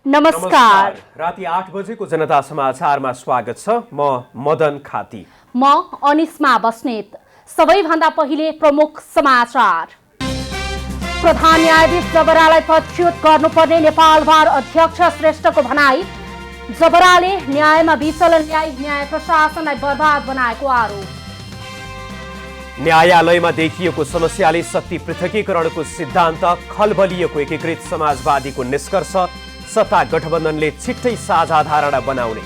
नमस्कार। राति 8 बजेको जनता समाचारमा स्वागत छ। म मदन खाती। म अनिस्मा बस्नेत। सबैभन्दा पहिले प्रमुख समाचार। प्रधान न्यायाधीश जबरालाई पदच्युत गर्नुपर्ने नेपाल बार अध्यक्ष श्रेष्ठको भनाई। जबराले न्यायमा विचलन ल्याई न्याय प्रशासनलाई बर्बाद बनाएको आरोप। न्यायालयमा देखिएको समस्याले शक्ति पृथकीकरणको सिद्धान्त खलबलिएको एकीकृत समाजवादीको निष्कर्ष। सत्ता गठबन्धनले छिट्टै साझा धारणा बनाउने।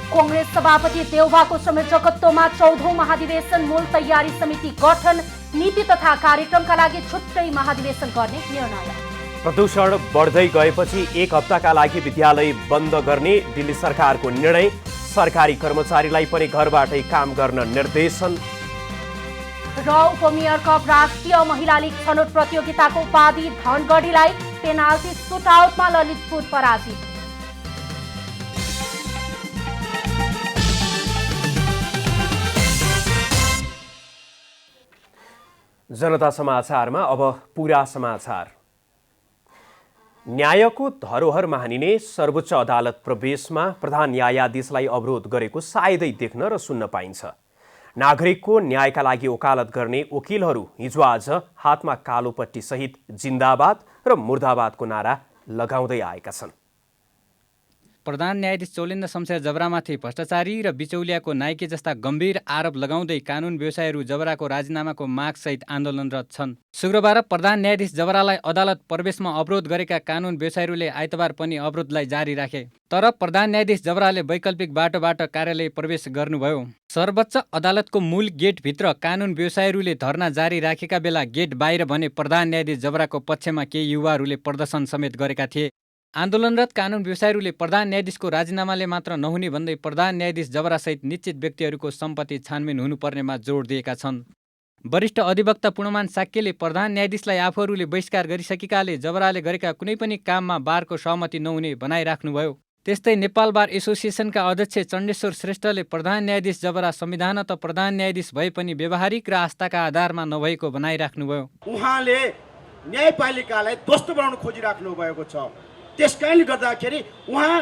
कांग्रेस सभापति देउवाको संयोजकत्वमा 14औं महाधिवेशन मूल तयारी समिति गठन। नीति तथा कार्यक्रमका लागि छुट्टै महाधिवेशन गर्ने निर्णय। प्रदूषण बढ्दै गएपछि 1 हप्ताका लागि विद्यालय बन्द गर्ने दिल्ली सरकारको निर्णय। सरकारी कर्मचारीलाई पनि घरबाटै काम गर्न निर्देशन। र उपमेयर कप राष्ट्रिय महिला लीग छनौट प्रतियोगिताको उपाधि धनगढीलाई पेनाल्टी सुटआउटमा ललितपुर पराजित। जनता समाचारमा अब पूरा समाचार। न्यायको धरोहर मानिने सर्वोच्च अदालत प्रवेशमा प्रधान न्यायाधीशलाई अवरोध गरेको सायदै देख्न र सुन्न पाइन्छ। नागरिकको न्यायका लागि वकालत गर्ने वकिलहरू हिजो आज हातमा कालो पट्टी सहित जिन्दाबाद र मुर्दाबादको नारा लगाउँदै आएका छन्। प्रधान न्यायाधीश चौलेन्द्र शमशेर जबरामाथि भ्रष्टाचारी र बिचौलियाको नाइके जस्ता गम्भीर आरोप लगाउँदै कानुन व्यवसायीहरू जबराको राजीनामाको मागसहित आन्दोलनरत छन्। शुक्रबार प्रधान न्यायाधीश जबरालाई अदालत प्रवेशमा अवरोध गरेका कानुन व्यवसायीहरूले आइतबार पनि अवरोधलाई जारी राखे। तर प्रधान न्यायाधीश जबराले वैकल्पिक बाटोबाट कार्यालय प्रवेश गर्नुभयो। सर्वोच्च अदालतको मूल गेटभित्र कानुन व्यवसायीहरूले धरना जारी राखेका बेला गेट बाहिर भने प्रधान न्यायाधीश जबराको पक्षमा केही युवाहरूले प्रदर्शन समेत गरेका थिए। आन्दोलनरत कानुन व्यवसायीहरूले प्रधान न्यायाधीशको राजीनामाले मात्र नहुने भन्दै प्रधान न्यायाधीश जबरासहित निश्चित व्यक्तिहरूको सम्पत्ति छानबिन हुनुपर्नेमा जोड दिएका छन्। वरिष्ठ अधिवक्ता पूर्णमान साक्यले प्रधान न्यायाधीशलाई आफूहरूले बहिष्कार गरिसकेकाले जबराले गरेका कुनै पनि काममा बारको सहमति नहुने भनाइराख्नुभयो। त्यस्तै नेपाल बार एसोसिएसनका अध्यक्ष चण्डेश्वर श्रेष्ठले प्रधान न्यायाधीश जबरा संविधानत प्रधान न्यायाधीश भए पनि व्यवहारिक र आस्थाका आधारमा नभएको भनाइराख्नुभयो। उहाँले न्यायपालिकालाई ध्वस्त बनाउन खोजिराख्नु भएको छ। त्यसकारणले गर्दाखेरि उहाँ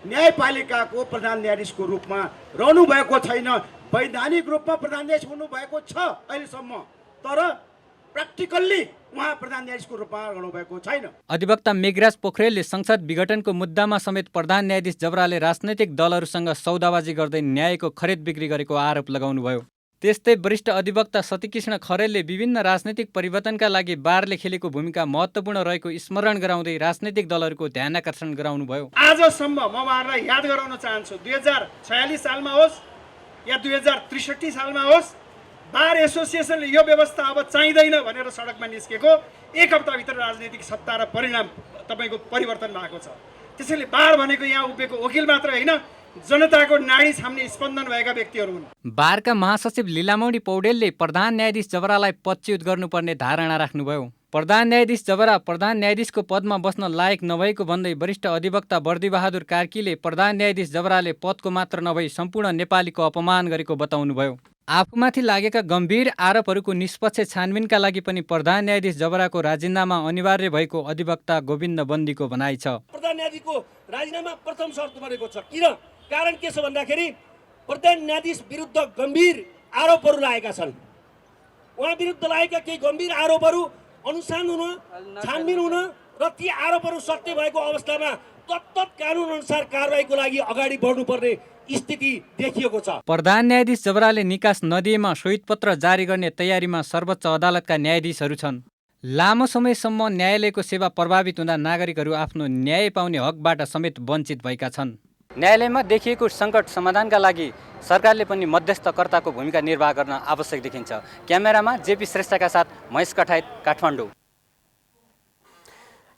न्यायपालिकाको प्रधान न्यायाधीशको रूपमा रहनु भएको छैन। वैधानिक रूपमा प्रधान न्यायाधीश हुनुभएको छ अहिलेसम्म, तर प्र्याक्टिकल्ली उहाँ प्रधान न्यायाधीशको रूपमा रहनु भएको छैन। अधिवक्ता मेघराज पोखरेलले संसद विघटनको मुद्दामा समेत प्रधान न्यायाधीश जबराले राजनैतिक दलहरूसँग सौदाबाजी गर्दै न्यायको खरिद बिक्री गरेको आरोप लगाउनुभयो। त्यस्तै वरिष्ठ अधिवक्ता सतीकृष्ण खरेलले विभिन्न राजनैतिक परिवर्तनका लागि बारले खेलेको भूमिका महत्त्वपूर्ण रहेको स्मरण गराउँदै राजनैतिक दलहरूको ध्यान आकर्षण गराउनुभयो। आजसम्म म उहाँहरूलाई याद गराउन चाहन्छु, 2046 सालमा होस् या 2063 सालमा होस्, बार एसोसिएसनले यो व्यवस्था अब चाहिँदैन भनेर सडकमा निस्केको 1 हप्ताभित्र राजनैतिक सत्ता र परिणाम तपाईँको परिवर्तन भएको छ। त्यसैले बार भनेको यहाँ उभिएको वकिल मात्र होइन, जनताको नाडी छाम्ने स्पन्दन भएका व्यक्तिहरू हुन्। बारका महासचिव लीलामौडी पौडेलले प्रधान न्यायाधीश जबरालाई पदच्युत गर्नुपर्ने धारणा राख्नुभयो। प्रधान न्यायाधीश जबरा प्रधान न्यायाधीशको पदमा बस्न लायक नभएको भन्दै वरिष्ठ अधिवक्ता बर्दीबहादुर कार्कीले प्रधान न्यायाधीश जबराले पदको मात्र नभई सम्पूर्ण नेपालीको अपमान गरेको बताउनुभयो। आफूमाथि लागेका गम्भीर आरोपहरूको निष्पक्ष छानबिनका लागि पनि प्रधान न्यायाधीश जबराको राजीनामा अनिवार्य भएको अधिवक्ता गोविन्द बन्दीको भनाइ छ। प्रधान न्यायाधीशको राजीनामा प्रथम शर्त बनेको छ। किन? कारण के छ भन्दाखेरि प्रधान न्यायाधीश विरुद्ध गम्भीर आरोपहरू लागेका छन्। उहाँ विरुद्ध लागेका केही गम्भीर आरोपहरू अनुसन्धान हुन, छानबिन हुन र ती आरोपहरू सत्य भएको अवस्थामा तत्त कानुन अनुसार कारबाहीको लागि अगाडि बढ्नुपर्ने स्थिति देखिएको छ। प्रधान न्यायाधीश जबराले निकास नदिएमा श्वेतपत्र जारी गर्ने तयारीमा सर्वोच्च अदालतका न्यायाधीशहरू छन्। लामो समयसम्म न्यायालयको सेवा प्रभावित हुँदा नागरिकहरू आफ्नो न्याय पाउने हकबाट समेत वञ्चित भएका छन्। न्यायालयमा देखिएको सङ्कट समाधानका लागि सरकारले पनि मध्यस्थकर्ताको भूमिका निर्वाह गर्न आवश्यक देखिन्छ। क्यामेरामा जेपी श्रेष्ठका साथ महेश कठायत, काठमाडौँ।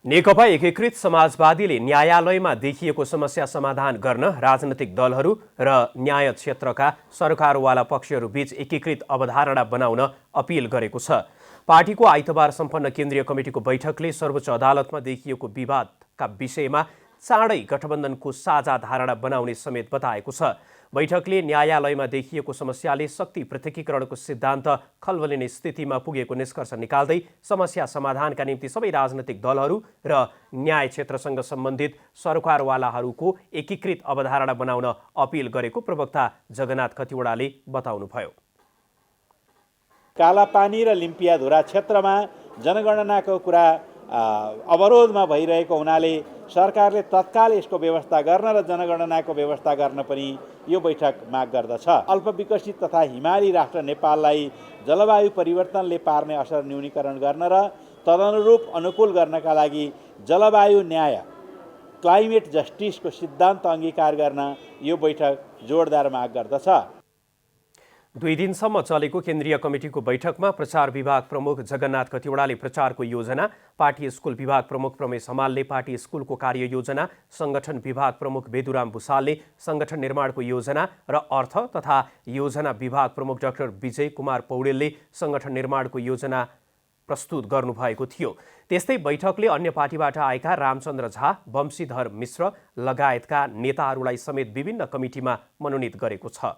नेकपा एकीकृत समाजवादीले न्यायालयमा देखिएको समस्या समाधान गर्न राजनैतिक दलहरू र न्याय क्षेत्रका सरकारवाला पक्षहरूबीच एकीकृत अवधारणा बनाउन अपिल गरेको छ। पार्टीको आइतबार सम्पन्न केन्द्रीय कमिटीको बैठकले सर्वोच्च अदालतमा देखिएको विवादका विषयमा चाँडै गठबन्धनको साझा धारणा बनाउने समेत बताएको छ। बैठकले न्यायालयमा देखिएको समस्याले शक्ति पृथकीकरणको सिद्धान्त खलबलिने स्थितिमा पुगेको निष्कर्ष निकाल्दै समस्या समाधानका निम्ति सबै राजनैतिक दलहरू र न्याय क्षेत्रसँग सम्बन्धित सरकारवालाहरूको एकीकृत अवधारणा बनाउन अपिल गरेको प्रवक्ता जगन्नाथ खतिवडाले बताउनुभयो। कालापानी र लिम्पियाधुरा क्षेत्रमा जनगणनाको कुरा अवरोधमा भइरहेको हुनाले सरकारले तत्काल यसको व्यवस्था गर्न र जनगणनाको व्यवस्था गर्न पनि यो बैठक माग गर्दछ। अल्पविकसित तथा हिमाली राष्ट्र नेपाललाई जलवायु परिवर्तनले पार्ने असर न्यूनीकरण गर्न र तदनुरूप अनुकूल गर्नका लागि जलवायु न्याय क्लाइमेट जस्टिसको सिद्धान्त अंगीकार गर्न यो बैठक जोडदार माग गर्दछ। 2 दिनसम्म चलेको केन्द्रीय कमिटीको बैठकमा प्रचार विभाग प्रमुख जगन्नाथ खतिवडाले प्रचारको योजना, पार्टी स्कुल विभाग प्रमुख प्रमेश हमालले पार्टी स्कुलको कार्ययोजना, संगठन विभाग प्रमुख बेदुराम भुसालले संगठन निर्माणको योजना र अर्थ तथा योजना विभाग प्रमुख डाक्टर विजय कुमार पौडेलले संगठन निर्माणको योजना प्रस्तुत गर्नुभएको थियो। त्यस्तै बैठकले अन्य पार्टीबाट आएका रामचन्द्र झा, वंशीधर मिश्र लगायतका नेताहरूलाई समेत विभिन्न कमिटीमा मनोनित गरेको छ।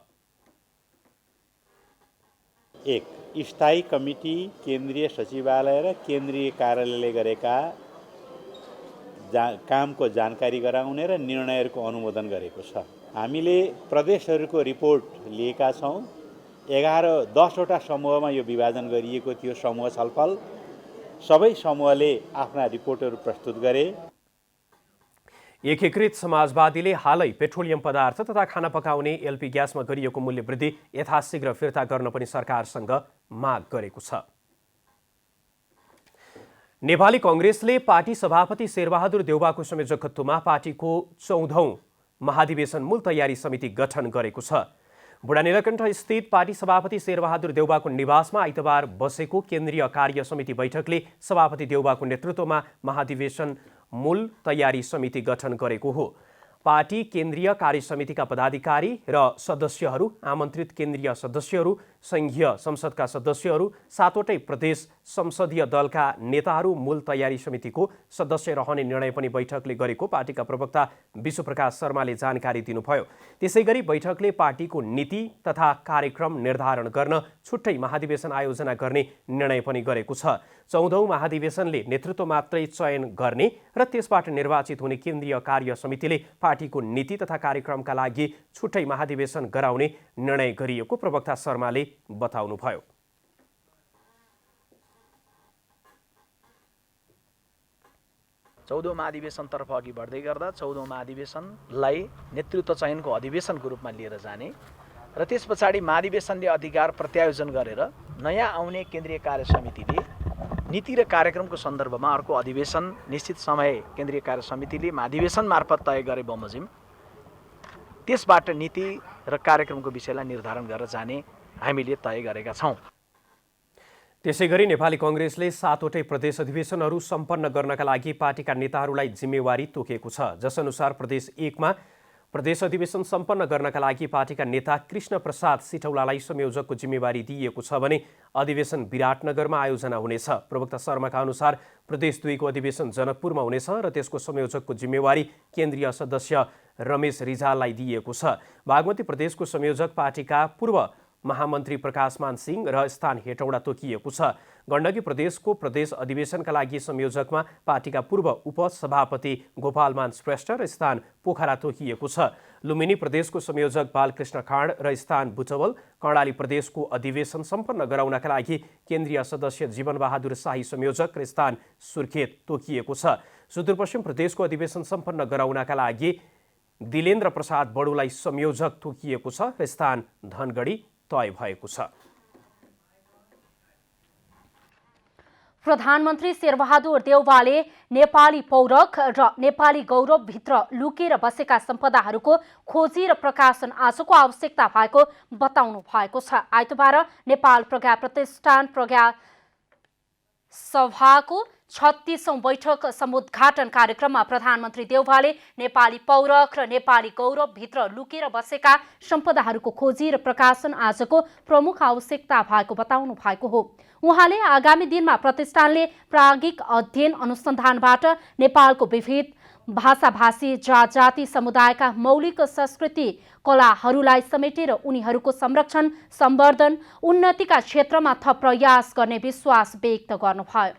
एक स्थायी कमिटी केन्द्रीय सचिवालय र केन्द्रीय कार्यालयले गरेका कामको जानकारी गराउने र निर्णयहरूको अनुमोदन गरेको छ। हामीले प्रदेशहरूको रिपोर्ट लिएका छौँ। 10वटा समूहमा यो विभाजन गरिएको थियो समूह छलफल। सबै समूहले आफ्ना रिपोर्टहरू प्रस्तुत गरे। एकीकृत समाजवादीले हालै पेट्रोलियम पदार्थ तथा खाना पकाउने एलपी ग्यासमा गरिएको मूल्य वृद्धि यथाशीघ्र फिर्ता गर्न पनि सरकारसँग माग गरेको छ। नेपाली कांग्रेसले पार्टी सभापति शेरबहादुर देउवाको संयोजकत्वमा पार्टीको 14औं महाधिवेशन मूल तयारी समिति गठन गरेको छ। बुढानीलकण्ठ स्थित पार्टी सभापति शेरबहादुर देउवाको निवासमा आइतबार बसेको केन्द्रीय कार्य समिति बैठकले सभापति देउवाको नेतृत्वमा महाधिवेशन मूल तयारी समिति गठन गरेको हो। पार्टी केन्द्रीय कार्य समितिका पदाधिकारी र सदस्यहरू, आमन्त्रित केन्द्रीय सदस्यहरू, संघीय संसदका सदस्यहरू, 7वटै प्रदेश संसदीय दलका नेताहरू मूल तयारी समितिको सदस्य रहने निर्णय पनि बैठकले गरेको पार्टीका प्रवक्ता विश्वप्रकाश शर्माले जानकारी दिनुभयो। त्यसैगरी बैठकले पार्टीको नीति तथा कार्यक्रम निर्धारण गर्न छुट्टै महाधिवेशन आयोजना गर्ने निर्णय पनि गरेको छ। 14औं महाधिवेशनले नेतृत्व मात्रै चयन गर्ने र त्यसबाट निर्वाचित हुने केन्द्रीय कार्य समितिले पार्टीको नीति तथा कार्यक्रमका लागि छुट्टै महाधिवेशन गराउने निर्णय गरिएको प्रवक्ता शर्माले बताउनुभयो। चौधौं महाधिवेशनतर्फ अघि बढ्दै गर्दा 14औं महाधिवेशनलाई नेतृत्व चयनको अधिवेशनको रूपमा लिएर जाने र त्यस पछाडि महाधिवेशनले अधिकार प्रत्यायोजन गरेर नयाँ आउने केन्द्रीय कार्य समितिले नीति र कार्यक्रमको सन्दर्भमा अर्को अधिवेशन निश्चित समय केन्द्रीय कार्य समितिले महाधिवेशन मार्फत तय गरे बमोजिम त्यसबाट नीति र कार्यक्रमको विषयलाई निर्धारण गरेर जाने हामीले तय गरेका छौँ। त्यसैगरी नेपाली कांग्रेसले 7वटै प्रदेश अधिवेशनहरू सम्पन्न गर्नका लागि पार्टीका नेताहरूलाई जिम्मेवारी तोकेको छ। जसअनुसार प्रदेश 1 मा प्रदेश अधिवेशन सम्पन्न गर्नका लागि पार्टीका नेता कृष्ण प्रसाद सिटौलालाई संयोजकको जिम्मेवारी दिइएको छ भने अधिवेशन विराटनगरमा आयोजना हुनेछ। प्रवक्ता शर्माका अनुसार प्रदेश 2 को अधिवेशन जनकपुरमा हुनेछ र त्यसको संयोजकको जिम्मेवारी केन्द्रीय सदस्य रमेश रिजाललाई दिइएको छ। बागमती प्रदेशको संयोजक पार्टीका पूर्व महामन्त्री प्रकाशमान सिंह र स्थान हेटौडा तोकिएको छ। गण्डकी प्रदेशको प्रदेश अधिवेशनका लागि संयोजकमा पार्टीका पूर्व उपसभापति गोपालमान श्रेष्ठ र स्थान पोखरा तोकिएको छ। लुम्बिनी प्रदेशको संयोजक बालकृष्ण खाँड र स्थान बुटवल, कर्णाली प्रदेशको अधिवेशन सम्पन्न गराउनका लागि केन्द्रीय सदस्य जीवनबहादुर शाही संयोजक र स्थान सुर्खेत तोकिएको छ। सुदूरपश्चिम प्रदेशको अधिवेशन सम्पन्न गराउनका लागि दिलेन्द्र प्रसाद बडुलाई संयोजक तोकिएको छ र स्थान धनगढी तय भएको छ। प्रधानमन्त्री शेरबहादुर देउवाले नेपाली पौरख र नेपाली गौरवभित्र लुकेर बसेका सम्पदाहरूको खोजी र प्रकाशन आजको आवश्यकता भएको बताउनु भएको छ। आइतबार नेपाल प्रज्ञा प्रतिष्ठान प्रज्ञा सभाको 36औं बैठक समुद्घाटन कार्यक्रममा प्रधानमन्त्री देउवाले नेपाली पौरख र नेपाली गौरवभित्र लुकेर बसेका सम्पदाहरूको खोजी र प्रकाशन आजको प्रमुख आवश्यकता भएको बताउनु भएको हो। उहाँले आगामी दिनमा प्रतिष्ठानले प्राज्ञिक अध्ययन अनुसन्धानबाट नेपालको विविध भाषाभाषी जाति समुदायका मौलिक संस्कृति कलाहरूलाई समेटेर उनीहरूको संरक्षण, सम्वर्धन, उन्नतिका क्षेत्रमा थप प्रयास गर्ने विश्वास व्यक्त गर्नुभयो।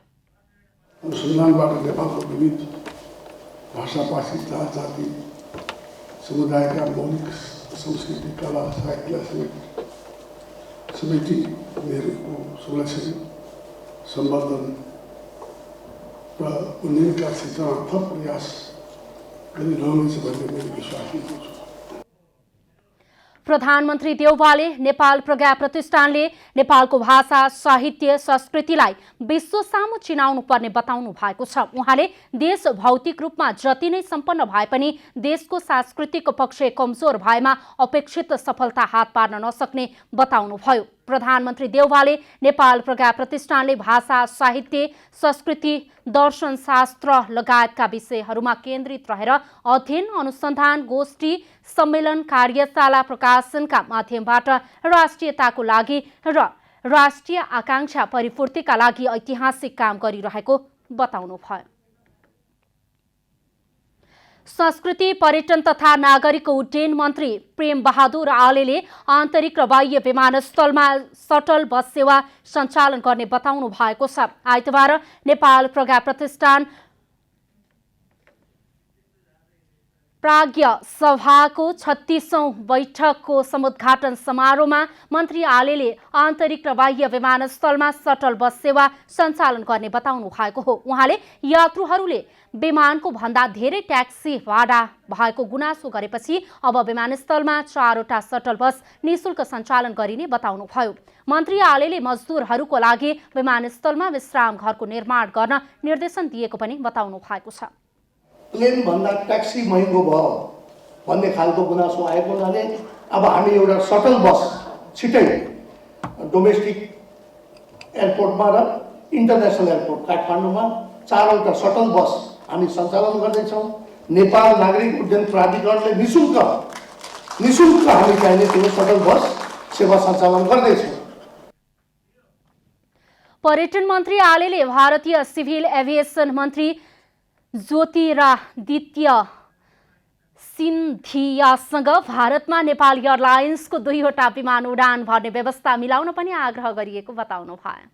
अनुसन्धानबाट नेपालको विविध भाषाभाषी जाति समुदायका मौलिक संस्कृति कला साहित्यलाई समेटी उनीहरूको संरक्षण, सम्वर्धन र उन्नयनका क्षेत्रमा थप प्रयास गरिरहनेछ भन्ने मैले विश्वास लिएको छु। प्रधानमन्त्री देउवाले नेपाल प्रज्ञा प्रतिष्ठानले नेपालको भाषा, साहित्य, संस्कृतिलाई विश्व सामु चिनाउनु पर्ने बताउनु भएको छ। उहाँले देश भौतिक रूपमा जति नै सम्पन्न भए पनि देशको सांस्कृतिक पक्ष कमजोर भएमा अपेक्षित सफलता हात पार्न नसक्ने बताउनुभयो। प्रधानमन्त्री देउवाले नेपाल प्रज्ञा प्रतिष्ठानले भाषा, साहित्य, संस्कृति, दर्शन शास्त्र लगायतका विषयहरूमा केन्द्रित रहेर अध्ययन, अनुसन्धान, गोष्ठी, सम्मेलन, कार्यशाला, प्रकाशनका माध्यमबाट राष्ट्रियताको लागि र राष्ट्रिय आकांक्षा परिपूर्तिका लागि ऐतिहासिक काम गरिरहेको बताउनुभयो। संस्कृति, पर्यटन तथा नागरिक उड्डयन मन्त्री प्रेम बहादुर आलेले आन्तरिक र बाह्य विमानस्थलमा सटल बस सेवा सञ्चालन गर्ने बताउनु भएको छ। आइतबार नेपाल प्रज्ञा प्रतिष्ठान प्राज्ञ सभाको 36औं बैठकको समुद्घाटन समारोहमा मन्त्री आलेले आन्तरिक र बाह्य विमानस्थलमा सटल बस सेवा सञ्चालन गर्ने बताउनु भएको हो। उहाँले यात्रुहरूले विमानको भन्दा धेरै ट्याक्सी भाडा भएको गुनासो गरेपछि अब विमानस्थलमा 4वटा सटल बस निशुल्क सञ्चालन गरिने बताउनुभयो। मन्त्री आलेले मजदुरहरूको लागि विमानस्थलमा विश्राम घरको निर्माण गर्न निर्देशन दिएको पनि बताउनु भएको छ। प्लेन भन्दा ट्याक्सी महँगो भयो भन्ने खालको गुनासो आएको हुनाले अब हामी एउटा सटल बस छिटै डोमेस्टिक एयरपोर्टमा र इन्टरनेसनल एयरपोर्ट काठमाडौँमा 4वटा सटल बस हामी सञ्चालन गर्दैछौँ। नेपाल नागरिक उड्डयन प्राधिकरणले निशुल्क हामी चाहिने त्यो सटल बस सेवा सञ्चालन गर्दैछौँ। पर्यटन मन्त्री आलेले भारतीय सिभिल एभिएसन मन्त्री ज्योतिरादित्य सिन्धियासँग भारतमा नेपाल एयरलाइन्सको 2वटा विमान उडान भर्ने व्यवस्था मिलाउन पनि आग्रह गरिएको बताउनु भयो।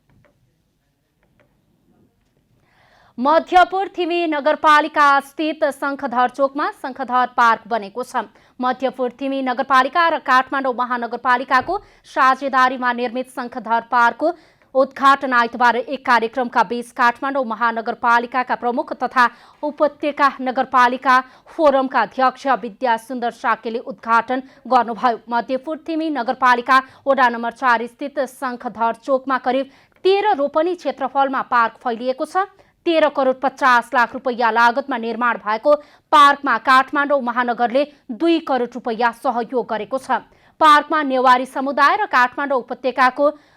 मध्यपुर थिमी नगरपालिका स्थित शङ्खधर चोकमा शङ्खधर पार्क बनेको छ। मध्यपुर थिमी नगरपालिका र काठमाडौँ महानगरपालिकाको साझेदारीमा निर्मित शङ्खधर पार्कको उद्घाटन आइतबार एक कार्यक्रमका बीच काठमाडौँ महानगरपालिकाका प्रमुख तथा उपत्यका नगरपालिका फोरमका अध्यक्ष विद्या सुन्दर साकेले उद्घाटन गर्नुभयो। मध्यपुर थिमी नगरपालिका वडा नम्बर 4 स्थित शङ्खधर चोकमा करिब 13 रोपनी क्षेत्रफलमा पार्क फैलिएको छ। 13 करोड 50 लाख रुपैयाँ लागतमा निर्माण भएको पार्कमा काठमाडौँ महानगरले 2 करोड रुपैयाँ सहयोग गरेको छ। पार्कमा नेवारी समुदाय र काठमाडौँ उपत्यकाको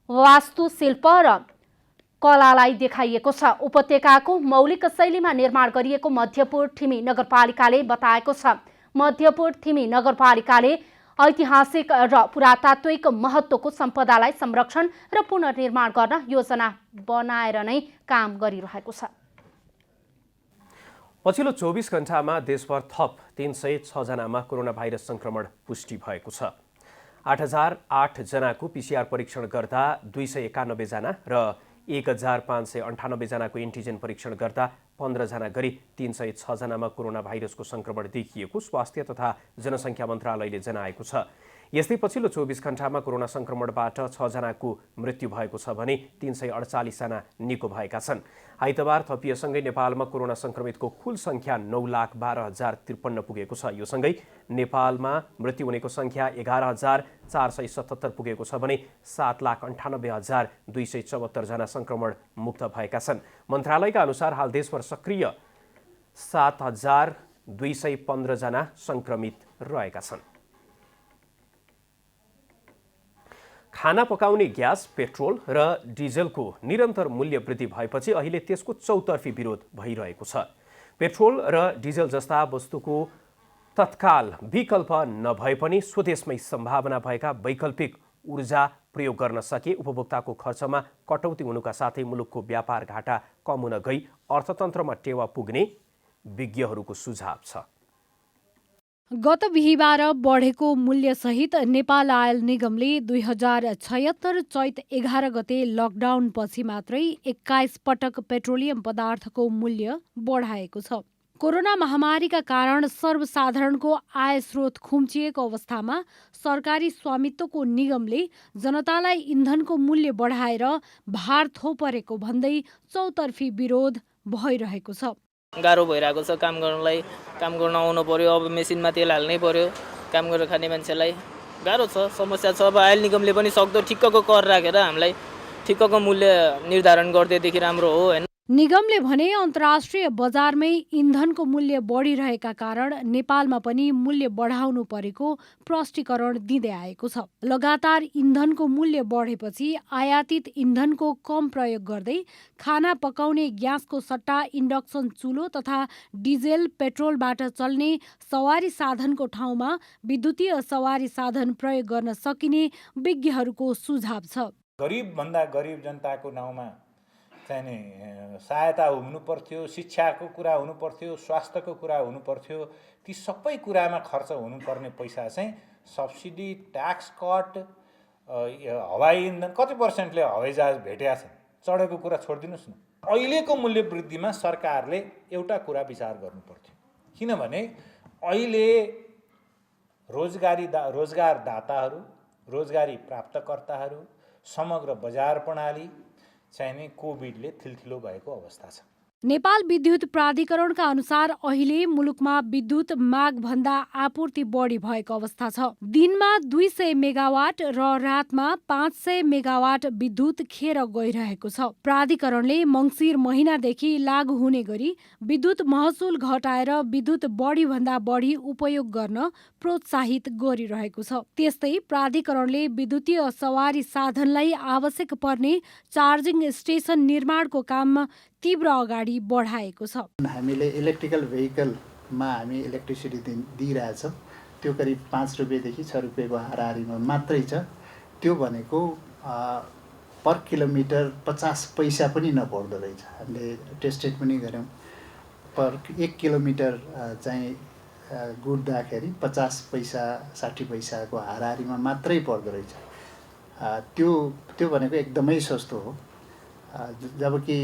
वास्तुशिल्प र कलालाई देखाइएको छ। उपत्यकाको मौलिक शैलीमा निर्माण गरिएको मध्यपुर थिमी नगरपालिकाले बताएको छ। मध्यपुर थिमी नगरपालिकाले ऐतिहासिक र पुरातात्विक महत्त्वको सम्पदालाई संरक्षण र पुनर्निर्माण गर्न योजना बनाएर नै काम गरिरहेको छ। पछिल्लो 24 घण्टामा देशभर थप 306 जनामा कोरोना भाइरस संक्रमण पुष्टि भएको छ। 8008 जनाको पीसीआर परीक्षण गर्दा 291 जना र 1598 जनाको एन्टिजेन परीक्षण गर्दा 15 जना गरी 306 जनामा कोरोना भाइरसको संक्रमण देखिएको स्वास्थ्य तथा जनसङ्ख्या मन्त्रालयले जनाएको छ। यस्तै पछिल्लो 24 घण्टामा कोरोना संक्रमणबाट 6 जनाको मृत्यु भएको छ भने 348 जना निको भएका छन्। आइतबार थपिएसँगै नेपालमा कोरोना संक्रमितको कुल संख्या 9,12,053 पुगेको छ। यो सँगै नेपालमा मृत्यु हुनेको संख्या 11,477 पुगेको छ भने 7,98,274 जना संक्रमण मुक्त भएका छन्। मन्त्रालयका अनुसार हाल देशभर सक्रिय 7,215 जना संक्रमित रहेका छन्। खाना पकाउने ग्यास, पेट्रोल र डिजेलको निरन्तर मूल्य वृद्धि भएपछि अहिले त्यसको चौतर्फी विरोध भइरहेको छ। पेट्रोल र डिजेल जस्ता वस्तुको तत्काल विकल्प नभए पनि स्वदेशमै सम्भावना भएका वैकल्पिक ऊर्जा प्रयोग गर्न सके उपभोक्ताको खर्चमा कटौती हुनुका साथै मुलुकको व्यापार घाटा कम हुन गई अर्थतन्त्रमा टेवा पुग्ने विज्ञहरूको सुझाव छ। गत बिहिबार बढेको मूल्यसहित नेपाल आयल निगमले 2076 चैत 11 गते लकडाउनपछि मात्रै 21 पटक पेट्रोलियम पदार्थको मूल्य बढाएको छ। कोरोना महामारीका कारण सर्वसाधारणको आय स्रोत खुम्चिएको अवस्थामा सरकारी स्वामित्वको निगमले जनतालाई इन्धनको मूल्य बढाएर भार थोपरेको भन्दै चौतर्फी विरोध भइरहेको छ। गाह्रो भइरहेको छ काम गर्नलाई, काम गर्न आउनु पर्यो, अब मेसिनमा तेल हाल्नै पर्यो, काम गरेर खाने मान्छेलाई गाह्रो छ, समस्या छ। अब आयल निगमले पनि सक्दो ठिक्कको कर राखेर हामीलाई ठिक्कको मूल्य निर्धारण गरिदिएदेखि राम्रो हो हैन। निगमले भने अन्तर्राष्ट्रिय बजारमै इन्धनको मूल्य बढिरहेका कारण नेपालमा पनि मूल्य बढाउनु परेको प्रष्टीकरण दिँदै आएको छ। लगातार इन्धनको मूल्य बढेपछि आयातित इन्धनको कम प्रयोग गर्दै खाना पकाउने ग्यासको सट्टा इन्डक्सन चुलो तथा डिजेल पेट्रोलबाट चल्ने सवारी साधनको ठाउँमा विद्युतीय सवारी साधन प्रयोग गर्न सकिने विज्ञहरूको सुझाव छ। गरिबभन्दा गरिब जनताको नाउँमा चाहिँ सहायता हुनु पर्थ्यो, शिक्षाको कुरा हुनु पर्थ्यो, स्वास्थ्यको कुरा हुनु पर्थ्यो। ती सबै कुरामा खर्च हुनुपर्ने पैसा चाहिँ सब्सिडी, ट्याक्स कट, हवाई इन्धन कति पर्सेन्टले हवाईजहाज भेटेका छन्, चढेको कुरा छोडिदिनुहोस् न। अहिलेको मूल्य वृद्धिमा सरकारले एउटा कुरा विचार गर्नुपर्थ्यो, किनभने अहिले रोजगारदाताहरू, रोजगारी प्राप्तकर्ताहरू, समग्र बजार प्रणाली चाहिँ कोभिडले थिलथिलो भएको अवस्था छ। नेपाल विद्युत प्राधिकरणका अनुसार अहिले मुलुकमा विद्युत मागभन्दा आपूर्ति बढी भएको अवस्था छ। दिनमा 200 मेगावाट र रातमा 500 मेगावाट विद्युत खेर गइरहेको छ। प्राधिकरणले मङ्सिर महिनादेखि लागू हुने गरी विद्युत महसुल घटाएर विद्युत बढीभन्दा बढी उपयोग गर्न प्रोत्साहित गरिरहेको छ। त्यस्तै प्राधिकरणले विद्युतीय सवारी साधनलाई आवश्यक पर्ने चार्जिङ स्टेसन निर्माणको काम तीव्र अगाडि बढाएको छ। हामीले इलेक्ट्रिकल भेहिकलमा हामी इलेक्ट्रिसिटी दिइरहेछौँ, त्यो करिब 5 रुपियाँदेखि 6 रुपियाँको हाराहारीमा मात्रै छ। त्यो भनेको पर किलोमिटर 50 पैसा पनि नपर्दो रहेछ। हामीले टेस्टेड पनि गऱ्यौँ, पर 1 किलोमिटर चाहिँ गुड्दाखेरि 50 पैसा 60 पैसाको हाराहारीमा मात्रै पर्दो रहेछ। त्यो भनेको एकदमै सस्तो हो। जबकि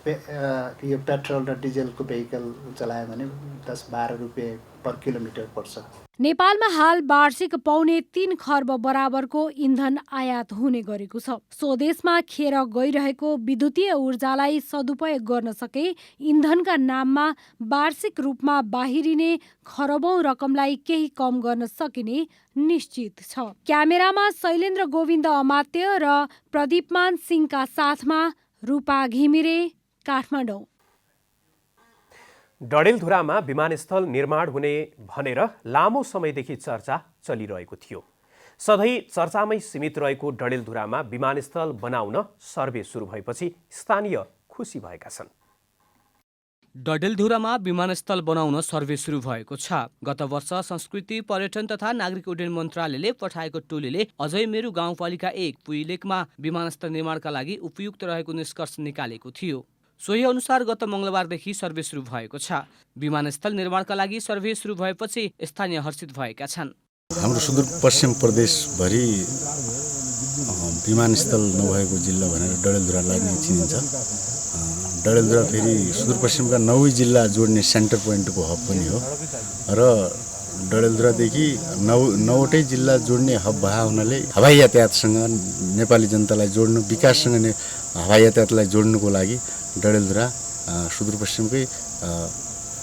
यो पेट्रोल र डिजेलको भेहिकल चलायो भने 10-12 रुपियाँ पर किलोमिटर पर्छ। नेपालमा हाल वार्षिक 3.25 खर्ब बराबरको इन्धन आयात हुने गरेको छ। स्वदेशमा खेर गइरहेको विद्युतीय ऊर्जालाई सदुपयोग गर्न सके इन्धनका नाममा वार्षिक रूपमा बाहिरिने खरबौं रकमलाई केही कम गर्न सकिने निश्चित छ। क्यामेरामा शैलेन्द्र गोविन्द अमात्य र प्रदीपमान सिंहका साथमा रूपा घिमिरे, काठमाडौँ। डडेलधुरामा विमानस्थल निर्माण हुने भनेर लामो समयदेखि चर्चा चलिरहेको थियो। सधैँ चर्चामै सीमित रहेको डडेलधुरामा विमानस्थल बनाउन सर्वे सुरु भएपछि स्थानीय खुसी भएका छन्। डडेलधुरामा विमानस्थल बनाउन सर्वे सुरु भएको छ। गत वर्ष संस्कृति, पर्यटन तथा नागरिक उड्डयन मन्त्रालयले पठाएको टोलीले अझै मेरो गाउँपालिका 1 पुइलेकमा विमानस्थल निर्माणका लागि उपयुक्त रहेको निष्कर्ष निकालेको थियो। सोही अनुसार गत मङ्गलबारदेखि सर्वे सुरु भएको छ। विमानस्थल निर्माणका लागि सर्वे सुरु भएपछि स्थानीय हर्षित भएका छन्। हाम्रो सुदूरपश्चिम प्रदेशभरि विमानस्थल नभएको जिल्ला भनेर डडेलधुरालाई नै चिनिन्छ। डडेलधुरा फेरि सुदूरपश्चिमका 9 जिल्ला जोड्ने सेन्टर पोइन्टको हब पनि हो र डडेलधुरादेखि 9वटै जिल्ला जोड्ने हब भए हुनाले हवाई यातायातसँग नेपाली जनतालाई जोड्नु, विकाससँग हवाई यातायातलाई जोड्नुको लागि डडेलधुरा सुदूरपश्चिमकै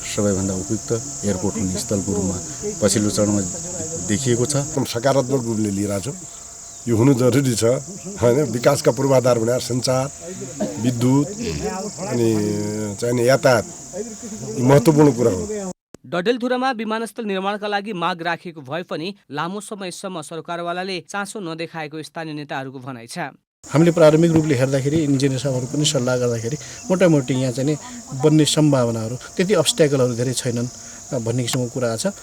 सबैभन्दा उपयुक्त एयरपोर्ट हुने स्थलको रूपमा पछिल्लो चरणमा देखिएको छ। सकारात्मक रूपले लिइरहेछौँ। यो हुनु जरुरी छ हैन। विकासका पूर्वाधार भनेर सञ्चार, विद्युत अनि चाहिने यातायात महत्त्वपूर्ण कुरा हो। डडेलधुरामा विमानस्थल निर्माणका लागि माग राखेको भए पनि लामो समयसम्म सरकारवालाले चासो नदेखाएको स्थानीय नेताहरूको भनाइ छ। हामीले प्रारम्भिक रूपले हेर्दाखेरि इन्जिनियर साहबहरू पनि सल्लाह गर्दाखेरि मोटामोटी यहाँ चाहिँ बन्ने सम्भावनाहरू त्यति अब्स्ट्याकलहरू धेरै छैनन् भन्ने किसिमको कुरा छ।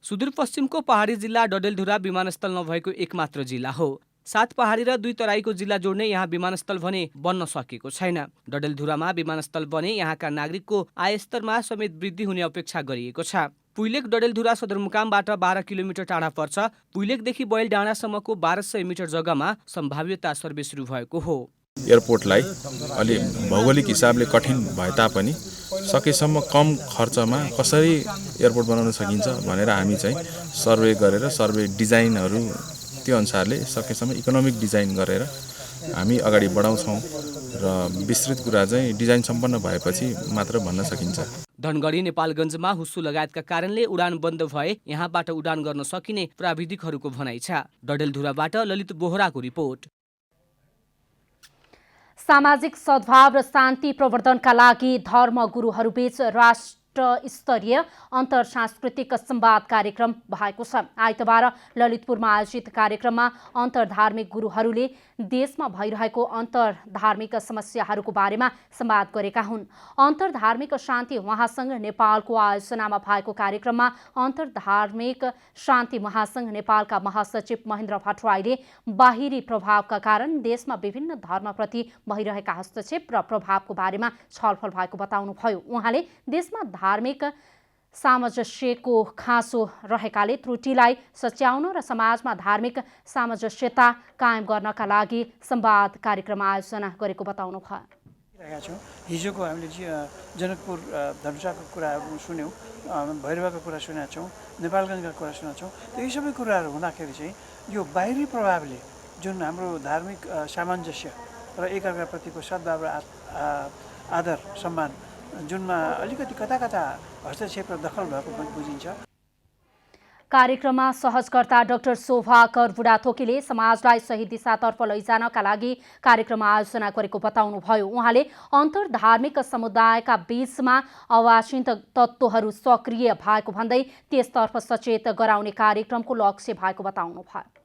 सुदूरपश्चिमको पहाडी जिल्ला डडेलधुरा विमानस्थल नभएको एकमात्र जिल्ला हो। 7 पहाडी र 2 तराईको जिल्ला जोड्ने यहाँ विमानस्थल भने बन्न सकेको छैन। डडेलधुरामा विमानस्थल बने यहाँका नागरिकको आयस्तरमा समेत वृद्धि हुने अपेक्षा गरिएको छ। पुइलेक डडेलधुरा सदरमुकामबाट 12 किलोमिटर टाढा पर्छ। पुइलेकदेखि बैलडाँडासम्मको 1200 मिटर जग्गामा सम्भाव्यता सर्वे सुरु भएको हो। एयरपोर्टलाई अलि भौगोलिक हिसाबले कठिन भए तापनि सकेसम्म कम खर्चमा कसरी एयरपोर्ट बनाउन सकिन्छ भनेर हामी चाहिँ सर्वे गरेर सर्वे डिजाइनहरू त्यो अनुसारले सकेसम्म इकोनोमिक डिजाइन गरेर हामी अगाडि बढाउँछौँ र विस्तृत कुरा चाहिँ डिजाइन सम्पन्न भएपछि मात्र भन्न सकिन्छ। धनगढी नेपालगञ्जमा हुस्सु लगायतका कारणले उडान बन्द भए यहाँबाट उडान गर्न सकिने प्राविधिकहरूको भनाइ छ। डडेलधुराबाट ललित बोहराको रिपोर्ट। सामाजिक सद्भाव र शान्ति प्रवर्धनका लागि धर्मगुरुहरूबीच राष्ट्र स्तरीय अन्तर सांस्कृतिक संवाद कार्यक्रम भएको छ। आइतबार ललितपुरमा आयोजित कार्यक्रममा अन्तर्धार्मिक गुरुहरूले देशमा भइरहेको अन्तर्धार्मिक समस्याहरूको बारेमा संवाद गरेका हुन्। अन्तर्धार्मिक शान्ति महासंघ नेपालको आयोजनामा भएको कार्यक्रममा अन्तर्धार्मिक शान्ति महासंघ नेपालका महासचिव महेन्द्र भट्टराईले बाहिरी प्रभावका कारण देशमा विभिन्न धर्मप्रति भइरहेका हस्तक्षेप र प्रभावको बारेमा छलफल भएको बताउनुभयो। उहाँले देशमा धार्मिक सामञ्जस्यको खाँचो रहेकाले त्रुटिलाई सच्याउन र समाजमा धार्मिक सामञ्जस्यता कायम गर्नका लागि संवाद कार्यक्रम आयोजना गरेको बताउनु भयो। हिजोको हामीले जनकपुर धनुषाको कुराहरू सुन्यौँ, भैरवाको कुरा सुनेका छौँ, नेपालगञ्जका कुरा सुनेका छौँ। यी सबै कुराहरू हुँदाखेरि चाहिँ यो बाहिरी प्रभावले जुन हाम्रो धार्मिक सामञ्जस्य र एकअर्काप्रतिको सद्भाव र आदर सम्मान जुनमा अलिकति कता कता हस्तक्षेप र दखल भएको बुझिन्छ। कार्यक्रममा सहजकर्ता डाक्टर शोभा कर बुढाथोकीले समाजलाई सही दिशातर्फ लैजानका लागि कार्यक्रम आयोजना गरेको बताउनुभयो। उहाँले अन्तर्धार्मिक समुदायका बीचमा अवांछित तत्त्वहरू सक्रिय भएको भन्दै त्यसतर्फ सचेत गराउने कार्यक्रमको लक्ष्य भएको बताउनुभयो।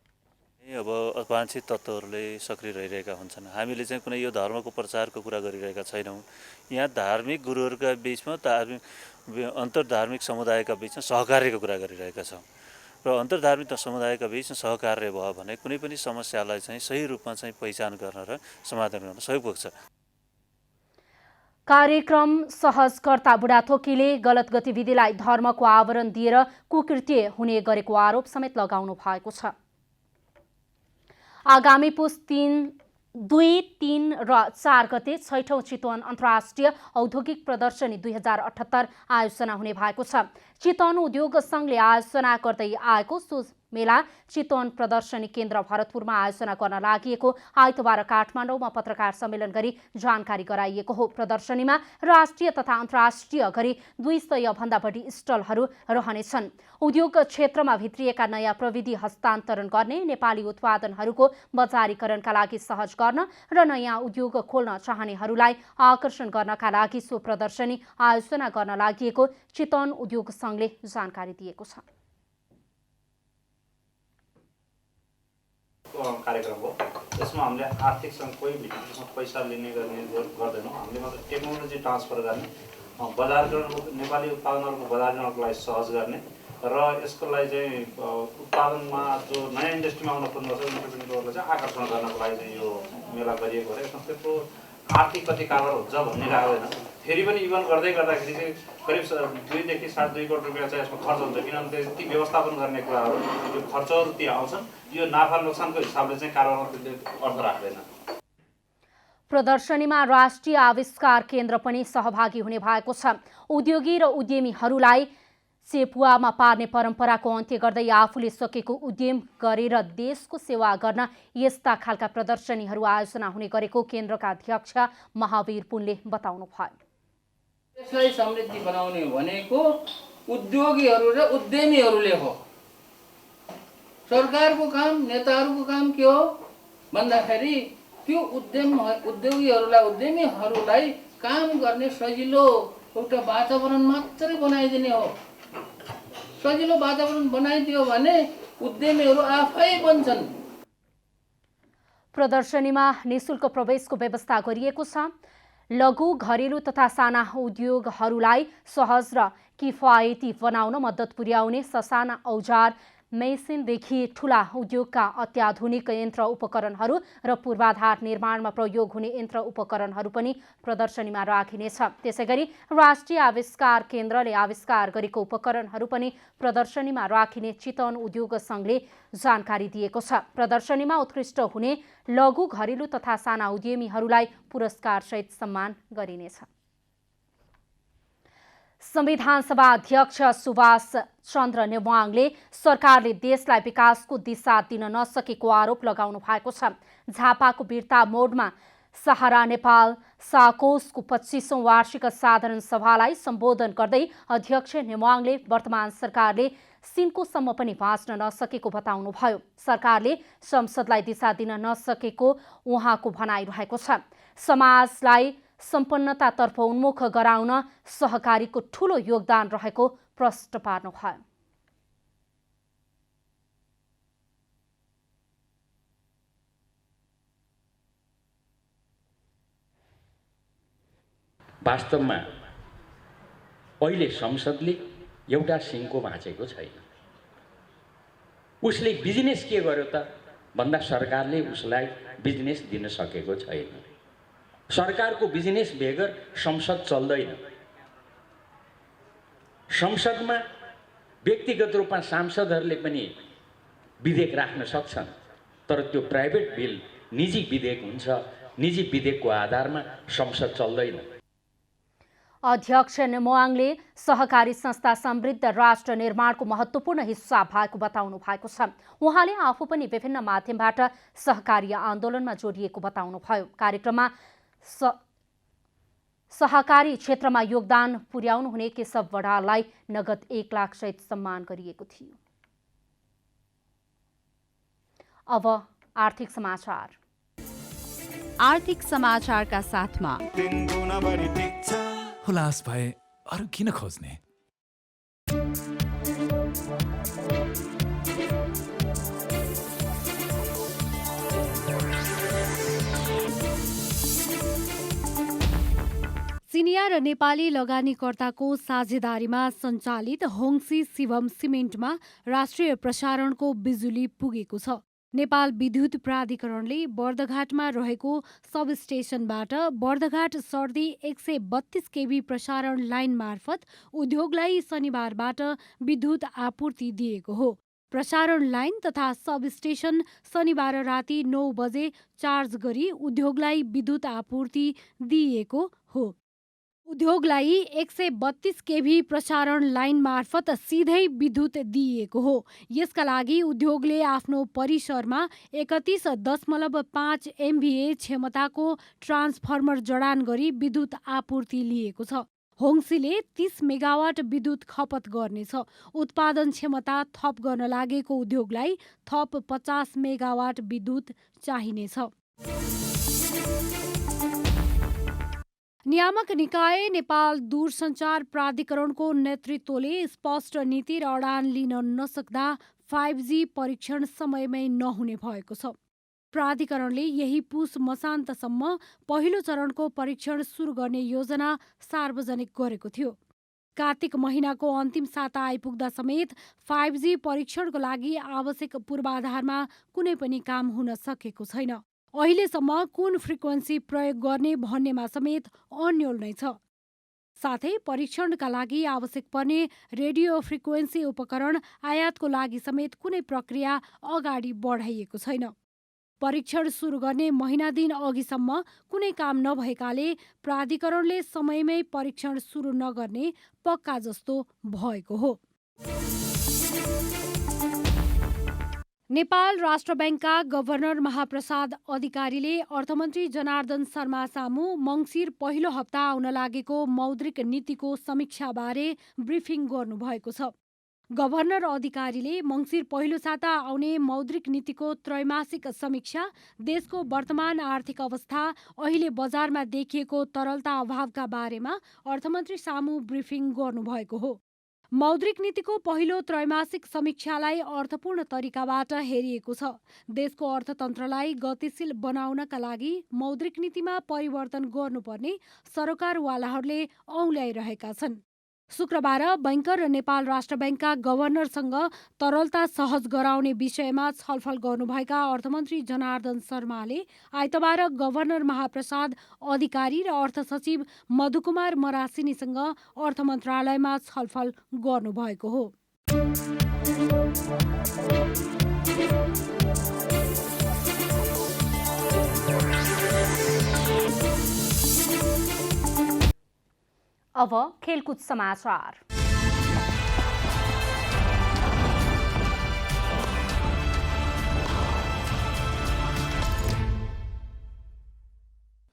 अब अवांछित तत्त्वहरूले सक्रिय रहिरहेका हुन्छन्। हामीले चाहिँ कुनै यो धर्मको प्रचारको कुरा गरिरहेका छैनौँ। यहाँ धार्मिक गुरुहरूका बीचमा अन्तर्धार्मिक समुदायका बीचमा सहकार्यको कुरा गरिरहेका छौँ र अन्तर्धार्मिक समुदायका बीचमा सहकार्य भयो भने कुनै पनि समस्यालाई चाहिँ सही रूपमा चाहिँ पहिचान गर्न र समाधान गर्न सहयोग पुग्छ। कार्यक्रम सहजकर्ता बुढाथोकीले गलत गतिविधिलाई धर्मको आवरण दिएर कुकृत्य हुने गरेको आरोप समेत लगाउनु भएको छ। आगामी पुस 2, 3 र 4 गते 6औं चितवन अन्तर्राष्ट्रिय औद्योगिक प्रदर्शनी 2078 आयोजना हुने भएको छ। चितवन उद्योग संघले आयोजना गर्दै आएको सो मेला चितवन प्रदर्शनी केन्द्र भरतपुरमा आयोजना गर्न लागि आइतबार काठमाडौँमा पत्रकार सम्मेलन गरी जानकारी गराइएको हो। प्रदर्शनीमा राष्ट्रिय तथा अन्तर्राष्ट्रिय गरी 200 भन्दा बढी स्टलहरू रहनेछन्। उद्योग क्षेत्रमा भित्रिएका नयाँ प्रविधि हस्तान्तरण गर्ने, नेपाली उत्पादनहरूको बजारीकरणका लागि सहज गर्न र नयाँ उद्योग खोल्न चाहनेहरूलाई आकर्षण गर्नका लागि सो प्रदर्शनी आयोजना गर्न लागि चितवन उद्योग संघले जानकारी दिएको छ। कार्यक्रम हो, यसमा हामीले आर्थिक सङ्घ कोही भित्र पैसा लिने गर्दैनौँ। हामीले मात्र टेक्नोलोजी ट्रान्सफर गर्ने, बजारीकरणको नेपाली उत्पादनहरूको बजारीकरणको लागि सहज गर्ने र यसको लागि चाहिँ उत्पादनमा जो नयाँ इन्डस्ट्रीमा आउन खोज्नुपर्छ इन्टरप्रेन्योरहरूलाई चाहिँ आकर्षण गर्नको लागि चाहिँ यो मेला गरिएको हो। यसमा त्यत्रो आर्थिक कति कारोबार हुन्छ भन्ने लाग्दैन। फेरि पनि इभन गर्दै गर्दाखेरि चाहिँ करिब 2 देखि 7.5 करोड रुपियाँ चाहिँ यसमा खर्च हुन्छ, किनभने ती व्यवस्थापन गर्ने कुराहरू यो खर्चहरू ती आउँछन्। यो नाफा नोक्सानको हिसाबले चाहिँ कारोबारमा त्यसले अर्थ राख्दैन। प्रदर्शनीमा राष्ट्रिय आविष्कार केन्द्र पनि सहभागी हुने भएको छ। उद्योगी र उद्यमीहरूलाई सेपुवामा पार्ने परम्पराको अन्त्य गर्दै आफूले सकेको उद्यम गरेर देशको सेवा गर्न यस्ता खालका प्रदर्शनीहरू आयोजना हुने गरेको केन्द्रका अध्यक्ष महावीर पुनले बताउनु भयो। देशलाई समृद्धि बनाउने भनेको उद्योगीहरू र उद्यमीहरूले हो। सरकारको काम, नेताहरूको काम के हो भन्दाखेरि त्यो उद्योगीहरूलाई, उद्यमीहरूलाई काम गर्ने सजिलो एउटा वातावरण मात्रै बनाइदिने हो। सजिलो वातावरण बनाइदियो भने उद्यमीहरू आफै बन्छन्। प्रदर्शनीमा निःशुल्क प्रवेशको व्यवस्था गरिएको छ। लघु, घरेलु तथा साना उद्योगहरूलाई सहज र किफायती बनाउन मद्दत पुर्याउने ससाना औजार मेसिनदेखि ठूला उद्योगका अत्याधुनिक यन्त्र उपकरणहरू र पूर्वाधार निर्माणमा प्रयोग हुने यन्त्र उपकरणहरू पनि प्रदर्शनीमा राखिनेछ। त्यसैगरी राष्ट्रिय आविष्कार केन्द्रले आविष्कार गरेको उपकरणहरू पनि प्रदर्शनीमा राखिने चितवन उद्योग संघले जानकारी दिएको छ। प्रदर्शनीमा उत्कृष्ट हुने लघु घरेलु तथा साना उद्यमीहरूलाई पुरस्कारसहित सम्मान गरिनेछ। संविधान सभा अध्यक्ष सुभाष चन्द्र नेवाङले सरकारले देशलाई विकासको दिशा दिन नसकेको आरोप लगाउनु भएको छ। झापाको बिर्ता मोडमा सहारा नेपाल साकोसको 25औं वार्षिक साधारण सभालाई सम्बोधन गर्दै अध्यक्ष नेवाङले वर्तमान सरकारले सिन्कोसम्म पनि बाँच्न नसकेको बताउनुभयो। सरकारले संसदलाई दिशा दिन नसकेको उहाँको भनाइरहेको छ। समाजलाई सम्पन्नतातर्फ उन्मुख गराउन सहकारीको ठूलो योगदान रहेको प्रश्न पार्नुभयो। वास्तवमा अहिले संसदले एउटा सिङ्को भाँचेको छैन। उसले बिजनेस के गर्यो त भन्दा सरकारले उसलाई बिजनेस दिन सकेको छैन। सरकारको बिजनेस बेगर संसद चल्दैन। संसदमा व्यक्तिगत रूपमा सांसदहरूले पनि विधेयक राख्न सक्छन्, तर त्यो प्राइभेट बिल निजी विधेयक हुन्छ। निजी विधेयकको आधारमा संसद चल्दैन। अध्यक्ष नेवाङले सहकारी संस्था समृद्ध राष्ट्र निर्माणको महत्त्वपूर्ण हिस्सा भएको बताउनु भएको छ। उहाँले आफू पनि विभिन्न माध्यमबाट सहकारी आन्दोलनमा जोडिएको बताउनुभयो। कार्यक्रममा सहकारी क्षेत्रमा योगदान पुर्याउनुहुने केशव बडाललाई नगद 1 लाख सहित सम्मान गरिएको थियो। अब आर्थिक समाचार। आर्थिक समाचारका साथमा हुलास भए अरू किन खोज्ने। चिनिया र नेपाली लगानीकर्ताको साझेदारीमा सञ्चालित होङसी शिवम सिमेन्टमा राष्ट्रिय प्रसारणको बिजुली पुगेको छ। नेपाल विद्युत प्राधिकरणले बर्दघाटमा रहेको सब स्टेशनबाट बर्दघाट सर्दी 132 केभी प्रसारण लाइन मार्फत उद्योगलाई शनिबारबाट विद्युत आपूर्ति दिएको हो। प्रसारण लाइन तथा सब स्टेशन शनिबार राति 9 बजे चार्ज गरी उद्योगलाई विद्युत आपूर्ति दिइएको हो। उद्योगलाई 132 केभी प्रसारण लाइन मार्फत सिधै विद्युत दिइएको हो। यसका लागि उद्योगले आफ्नो परिसरमा 31.5 MVA क्षमताको ट्रान्सफर्मर जडान गरी विद्युत आपूर्ति लिएको छ। होङसीले 30 मेगावाट विद्युत खपत गर्नेछ। उत्पादन क्षमता थप गर्न लागेको उद्योगलाई थप 50 मेगावाट विद्युत चाहिनेछ। नियामक निकाय नेपाल दूरसञ्चार प्राधिकरणको नेतृत्वले स्पष्ट नीति र अडान लिन नसक्दा 5G परीक्षण समयमै नहुने भएको छ। प्राधिकरणले यही पुस मसान्तसम्म पहिलो चरणको परीक्षण सुरु गर्ने योजना सार्वजनिक गरेको थियो। कार्तिक महिनाको अन्तिम साता आइपुग्दा समेत 5G परीक्षणको लागि आवश्यक पूर्वाधारमा कुनै पनि काम हुन सकेको छैन। अहिलेसम्म कुन फ्रिक्वेन्सी प्रयोग गर्ने भन्नेमा समेत अन्योल नै छ। साथै परीक्षणका लागि आवश्यक पर्ने रेडियो फ्रिक्वेन्सी उपकरण आयातको लागि समेत कुनै प्रक्रिया अगाडि बढाइएको छैन। परीक्षण सुरु गर्ने महिना दिन अघिसम्म कुनै काम नभएकाले प्राधिकरणले समयमै परीक्षण सुरु नगर्ने पक्का जस्तो भएको हो। नेपाल राष्ट्र ब्याङ्कका गभर्नर महाप्रसाद अधिकारीले अर्थमन्त्री जनार्दन शर्मा सामु मङ्सिर पहिलो हप्ता आउन लागेको मौद्रिक नीतिको समीक्षाबारे ब्रिफिङ गर्नुभएको छ। गभर्नर अधिकारीले मङ्सिर पहिलो साता आउने मौद्रिक नीतिको त्रैमासिक समीक्षा, देशको वर्तमान आर्थिक अवस्था, अहिले बजारमा देखिएको तरलता अभावका बारेमा अर्थमन्त्री सामु ब्रिफिङ गर्नुभएको हो। मौद्रिक नीतिको पहिलो त्रैमासिक समीक्षालाई अर्थपूर्ण तरिकाबाट हेरिएको छ। देशको अर्थतन्त्रलाई गतिशील बनाउनका लागि मौद्रिक नीतिमा परिवर्तन गर्नुपर्ने सरकारवालाहरूले औँल्याइरहेका छन्। शुक्रबार बैंकर र नेपाल राष्ट्र बैंकका गभर्नरसँग तरलता सहज गराउने विषयमा छलफल गर्नुभएका अर्थमन्त्री जनार्दन शर्माले आइतबार गभर्नर महाप्रसाद अधिकारी र अर्थ सचिव मधुकुमार मरासिनीसँग अर्थ मन्त्रालयमा छलफल गर्नुभएको हो। अब खेलकुद समाचार।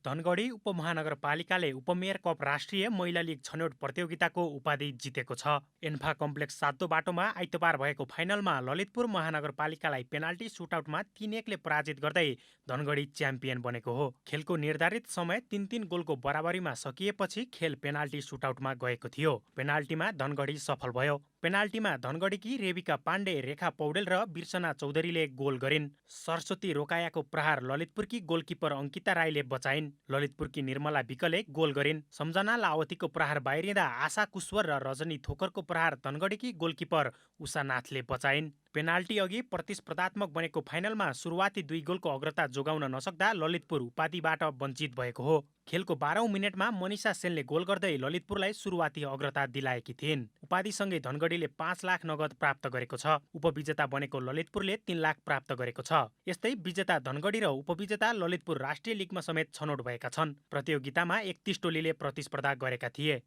धनगढी उपमहानगरपालिकाले उपमेयर कप राष्ट्रिय महिला लिग छनौट प्रतियोगिताको उपाधि जितेको छ। एन्फा कम्प्लेक्स सातो बाटोमा आइतबार भएको फाइनलमा ललितपुर महानगरपालिकालाई पेनाल्टी सुटआउटमा 3-1ले पराजित गर्दै धनगढी च्याम्पियन बनेको हो। खेलको निर्धारित समय 3-3 गोलको बराबरीमा सकिएपछि खेल पेनाल्टी सुटआउटमा गएको थियो। पेनाल्टीमा धनगढी सफल भयो। पेनाल्टीमा धनगढीकी रेबिका पाण्डे, रेखा पौडेल र बिर्सना चौधरीले गोल गरिन्। सरस्वती रोकायाको प्रहार ललितपुरकी गोलकिपर अङ्किता राईले बचाइन्। ललितपुरकी निर्मला विकले गोल गरिन्। सम्झना लावतीको प्रहार बाहिरिँदा आशा कुश्वर र रजनी थोकरको प्रहार धनगढीकी गोलकिपर उषा नाथले बचाइन्। पेनाल्टी अघि प्रतिस्पर्धात्मक बनेको फाइनलमा सुरुवाती 2 गोलको अग्रता जोगाउन नसक्दा ललितपुर उपाधिबाट वञ्चित भएको हो। खेलको 12औं मिनेटमा मनिषा सेनले गोल गर्दै ललितपुरलाई सुरुवाती अग्रता दिलाएकी थिइन्। उपाधिसँगै धनगढीले 5 लाख नगद प्राप्त गरेको छ। उपविजेता बनेको ललितपुरले 3 लाख प्राप्त गरेको छ। यस्तै विजेता धनगढी र उपविजेता ललितपुर राष्ट्रिय लिगमा समेत छनौट भएका छन्। प्रतियोगितामा 31 टोलीले प्रतिस्पर्धा गरेका थिए।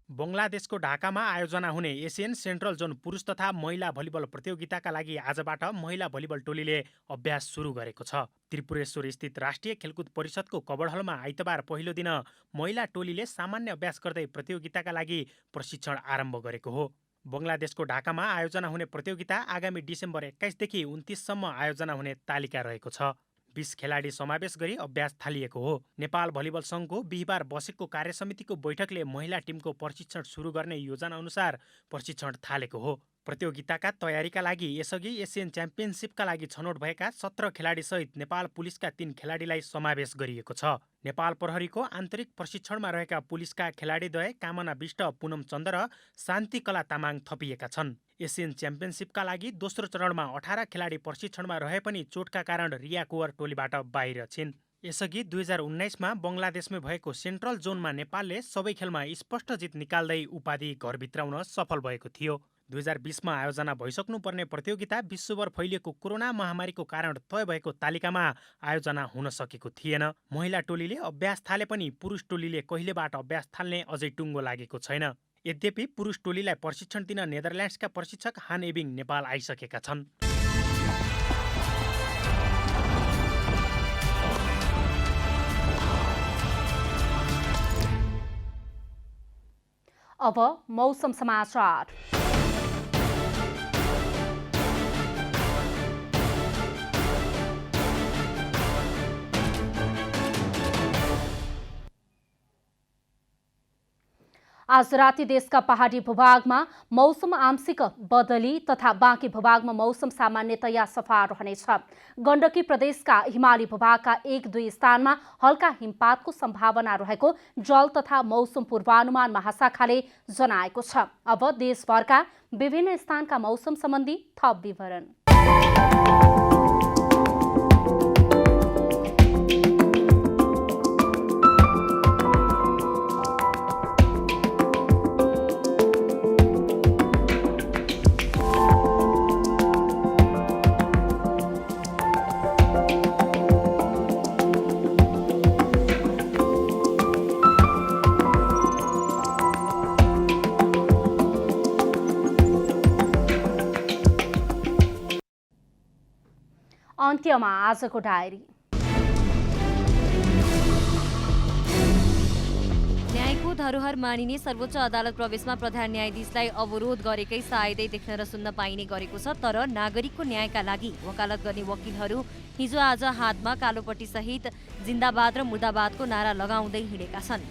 बङ्गलादेशको ढाकामा आयोजना हुने एसियन सेन्ट्रल जोन पुरुष तथा महिला भलिबल प्रतियोगिताका लागि आजबाट महिला भलिबल टोलीले अभ्यास सुरु गरेको छ। त्रिपुरेश्वर स्थित राष्ट्रिय खेलकुद परिषदको कबड हलमा आइतबार पहिलो दिन महिला टोलीले सामान्य अभ्यास गर्दै प्रतियोगिताका लागि प्रशिक्षण आरम्भ गरेको हो। बङ्गलादेशको ढाकामा आयोजना हुने प्रतियोगिता आगामी डिसेम्बर 21 देखि 29 सम्म आयोजना हुने तालिका रहेको छ। 20 खेलाडी समावेश गरी अभ्यास थालिएको हो। नेपाल भलिबल सङ्घको बिहिबार बसेको कार्यसमितिको बैठकले महिला टिमको प्रशिक्षण सुरु गर्ने योजना अनुसार प्रशिक्षण थालेको हो। प्रतियोगिताका तयारीका लागि यसअघि एसियन च्याम्पियनसिपका लागि छनौट भएका 17 खेलाडी सहित नेपाल पुलिसका 3 खेलाडीलाई समावेश गरिएको छ। नेपाल प्रहरीको आन्तरिक प्रशिक्षणमा रहेका पुलिसका खेलाडीद्वय कामना विष्ट, पुनम चन्द र शान्ति कला तामाङ थपिएका छन्। एसियन च्याम्पियनसिपका लागि दोस्रो चरणमा 18 खेलाडी प्रशिक्षणमा रहे पनि चोटका कारण रिया कुवर टोलीबाट बाहिर छिन्। यसअघि 2019मा बङ्गलादेशमै भएको सेन्ट्रल जोनमा नेपालले सबै खेलमा स्पष्ट जित निकाल्दै उपाधि घरभित्राउन सफल भएको थियो। 2020मा आयोजना भइसक्नुपर्ने प्रतियोगिता विश्वभर फैलिएको कोरोना महामारीको कारण तय भएको तालिकामा आयोजना हुन सकेको थिएन। महिला टोलीले अभ्यास थाले पनि पुरुष टोलीले कहिलेबाट अभ्यास थाल्ने अझै टुङ्गो लागेको छैन। यद्यपि पुरुष टोलीलाई प्रशिक्षण दिन नेदरल्यान्ड्सका प्रशिक्षक हान एबिङ नेपाल आइसकेका छन्। अब मौसम समाचार। आज राति देशका पहाडी भूभागमा मौसम आंशिक बदली तथा बाँकी भूभागमा मौसम सामान्यतया सफा रहनेछ। गण्डकी प्रदेशका हिमाली भूभागका 1-2 स्थानमा हल्का हिमपातको सम्भावना रहेको जल तथा मौसम पूर्वानुमान महाशाखाले जनाएको छ। अब देशभरका विभिन्न स्थानका मौसम सम्बन्धी थप विवरण। अन्त्यमा आजको डायरी। न्यायको धरोहर मानिने सर्वोच्च अदालत प्रवेशमा प्रधान न्यायाधीशलाई अवरोध गरेकै सायदै देख्न र सुन्न पाइने गरेको छ। तर नागरिकको न्यायका लागि वकालत गर्ने वकिलहरू हिजो आज हातमा कालोपट्टी सहित जिन्दाबाद र मुर्दाबादको नारा लगाउँदै हिँडेका छन्।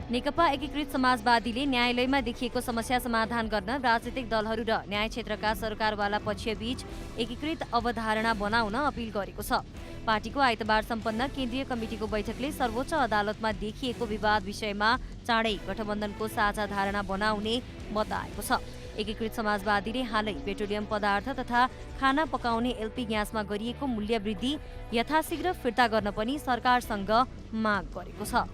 नेकपा एकीकृत समाजवादीले न्यायालयमा देखिएको समस्या समाधान गर्न राजनीतिक दलहरू र न्याय क्षेत्रका सरकारवाला पक्षबीच एकीकृत अवधारणा बनाउन अपिल गरेको छ। पार्टीको आइतबार सम्पन्न केन्द्रीय कमिटिको बैठकले सर्वोच्च अदालतमा देखिएको विवाद विषयमा चाँडै गठबन्धनको साझा धारणा बनाउने बताएको छ। एकीकृत समाजवादीले हालै पेट्रोलियम पदार्थ तथा खाना पकाउने एलपी ग्यासमा गरिएको मूल्य वृद्धि यथाशीघ्र फिर्ता गर्न पनि सरकारसँग माग गरेको छ।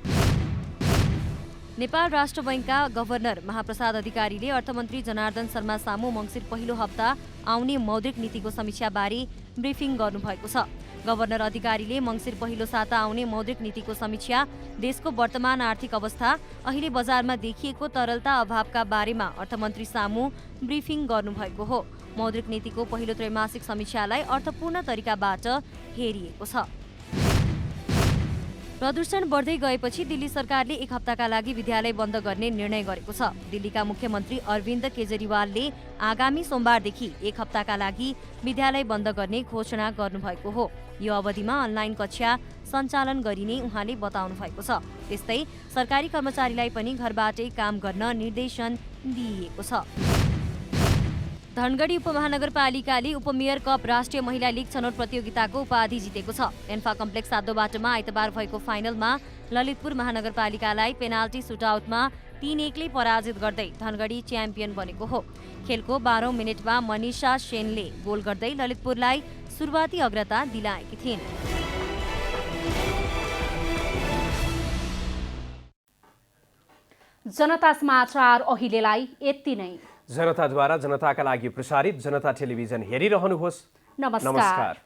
नेपाल राष्ट्र बैंकका गभर्नर महाप्रसाद अधिकारीले अर्थमन्त्री जनार्दन शर्मा सामु मङ्सिर पहिलो हप्ता आउने मौद्रिक नीतिको समीक्षाबारे ब्रिफिङ गर्नुभएको छ। गभर्नर अधिकारीले मङ्सिर पहिलो साता आउने मौद्रिक नीतिको समीक्षा, देशको वर्तमान आर्थिक अवस्था, अहिले बजारमा देखिएको तरलता अभावका बारेमा अर्थमन्त्री सामु ब्रिफिङ गर्नुभएको हो। मौद्रिक नीतिको पहिलो त्रैमासिक समीक्षालाई अर्थपूर्ण तरिकाबाट हेरिएको छ। प्रदूषण बढ्दै गएपछि दिल्ली सरकारले एक हप्ताका लागि विद्यालय बन्द गर्ने निर्णय गरेको छ। दिल्लीका मुख्यमन्त्री अरविन्द केजरीवालले आगामी सोमबारदेखि एक हप्ताका लागि विद्यालय बन्द गर्ने घोषणा गर्नुभएको हो। यो अवधिमा अनलाइन कक्षा सञ्चालन गरिने उहाँले बताउनु भएको छ। त्यस्तै सरकारी कर्मचारीलाई पनि घरबाटै काम गर्न निर्देशन दिइएको छ। धनगढी उपमहानगरपालिकाले उपमेयर कप राष्ट्रिय महिला लीग छनौट प्रतियोगिताको उपाधि जितेको छ। एन्फा कम्प्लेक्स सातोबाटोमा आइतबार भएको फाइनलमा ललितपुर महानगरपालिकालाई पेनाल्टी सुटआउटमा 3-1 ले पराजित गर्दै धनगढी च्याम्पियन बनेको हो। खेलको 12औं मिनेटमा मनिषा सेनले गोल गर्दै ललितपुरलाई सुरुवाती अग्रता दिलाएकी थिइन्। जनता समाचार अहिलेलाई यति नै। जनताद्वारा जनताका लागि प्रसारित जनता टेलिभिजन हेरिरहनुहोस्। नमस्कार।